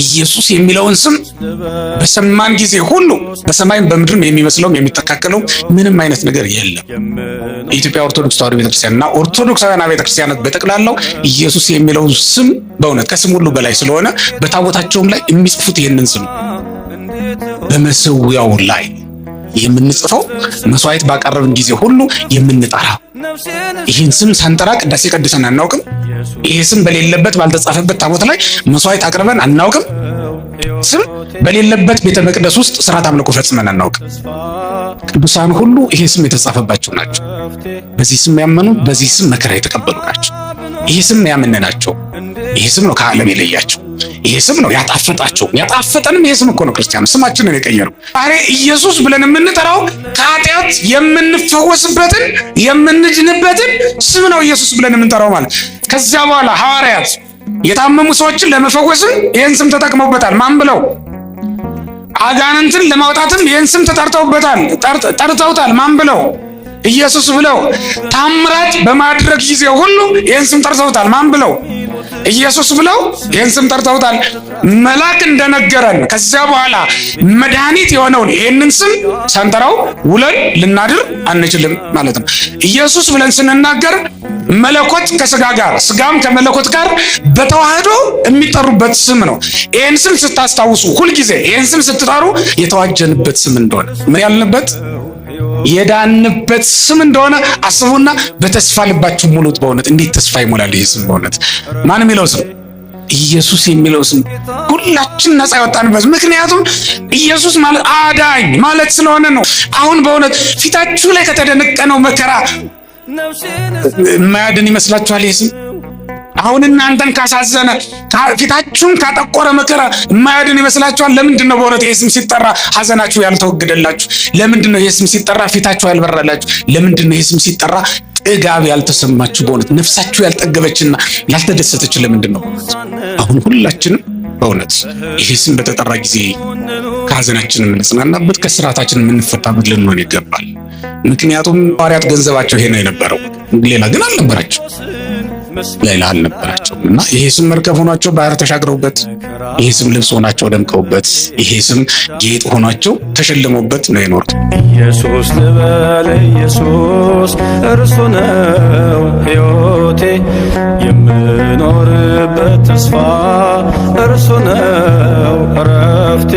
ኢየሱስ የሚለውን ስም በሰማን ጊዜ ሁሉ በሰማይም በምድርም የሚመስለውም የሚተካከለው ምንም አይነት ነገር የለም። የኢትዮጵያ ኦርቶዶክስ ተዋሕዶ ቤተክርስቲያንና ኦርቶዶክሳውያን ቤተክርስቲያናት በጠቅላላው ኢየሱስ የሚለው ስም በእውነት ከስም ሁሉ በላይ ስለሆነ በታቦታቸውም ላይ የሚጽፉት ይህንን ስም በመሰዊያው ላይ የምንጽፈው መስዋዕት ባቀረብን ጊዜ ሁሉ የምንጠራው ይህን ስም ሳንጠራ ቅዳሴ ቀድሰን አናውቅም። ይሄ ስም በሌለበት ባልተጻፈበት ታቦት ላይ መስዋዕት አቅርበን አናውቅም። ስም በሌለበት ቤተ መቅደስ ውስጥ ሥርዓተ አምልኮ ፈጽመን አናውቅም። ቅዱሳን ሁሉ ይሄ ስም የተጻፈባቸው ናቸው። በዚህ ስም ያመኑ፣ በዚህ ስም መከራ የተቀበሉ ናቸው። ይሄ ስም ያመነናቸው፣ ይሄ ስም ነው ከዓለም የለያቸው። ይሄ ስም ነው ያጣፈጣቸው። ያጣፈጠንም ይሄ ስም እኮ ነው ክርስቲያኑ ስማችንን የቀየረው። ዛሬ ኢየሱስ ብለን የምንጠራው ከኃጢአት የምንፈወስበትን የምንድንበትን ስም ነው ኢየሱስ ብለን የምንጠራው ማለት። ከዚያ በኋላ ሐዋርያት የታመሙ ሰዎችን ለመፈወስም ይህን ስም ተጠቅመውበታል። ማን ብለው? አጋንንትን ለማውጣትም ይህን ስም ጠርተውታል። ማን ብለው? ኢየሱስ ብለው። ታምራት በማድረግ ጊዜ ሁሉ ይህን ስም ጠርተውታል። ማን ብለው? ኢየሱስ ብለው ይህን ስም ጠርተውታል። መልአክ እንደነገረን ከዚያ በኋላ መድኃኒት የሆነውን ይህንን ስም ሳንጠራው ውለን ልናድር አንችልም ማለት ነው። ኢየሱስ ብለን ስንናገር መለኮት ከስጋ ጋር ስጋም ከመለኮት ጋር በተዋህዶ የሚጠሩበት ስም ነው። ይህን ስም ስታስታውሱ ሁልጊዜ ይህን ስም ስትጠሩ የተዋጀንበት ስም እንደሆነ ምን ያልንበት የዳንበት ስም እንደሆነ አስቡና በተስፋ ልባችሁ ሙሉት። በእውነት እንዴት ተስፋ ይሞላል ይህ ስም! በእውነት ማን የሚለው ስም? ኢየሱስ የሚለው ስም ሁላችን ነፃ ያወጣንበት። ምክንያቱም ኢየሱስ ማለት አዳኝ ማለት ስለሆነ ነው። አሁን በእውነት ፊታችሁ ላይ ከተደነቀነው መከራ የማያድን ይመስላችኋል ይህ ስም? አሁን እናንተን ካሳዘነ ፊታችሁን ካጠቆረ መከራ የማያድን ይመስላችኋል? ለምንድን ነው በእውነት ይህ ስም ሲጠራ ሐዘናችሁ ያልተወገደላችሁ? ለምንድን ነው ይህ ስም ሲጠራ ፊታችሁ ያልበራላችሁ? ለምንድን ነው ይህ ስም ሲጠራ ጥጋብ ያልተሰማችሁ? በእውነት ነፍሳችሁ ያልጠገበችና ያልተደሰተች ለምንድን ነው? አሁን ሁላችንም በእውነት ይህ ስም በተጠራ ጊዜ ከሐዘናችን የምንጽናናበት ከስራታችን የምንፈታበት ልንሆን ይገባል። ምክንያቱም ሐዋርያት ገንዘባቸው ይሄ ነው የነበረው፣ ሌላ ግን አልነበራቸው ሌላ አልነበራቸውም። እና ይሄ ስም መርከብ ሆኗቸው ባህር ተሻግረውበት፣ ይሄ ስም ልብስ ሆናቸው ደምቀውበት፣ ይሄ ስም ጌጥ ሆኗቸው ተሸልመውበት ነው የኖሩት። ኢየሱስ ልበል ኢየሱስ እርሱ ነው ሕይወቴ፣ የምኖርበት ተስፋ እርሱ ነው እረፍቴ።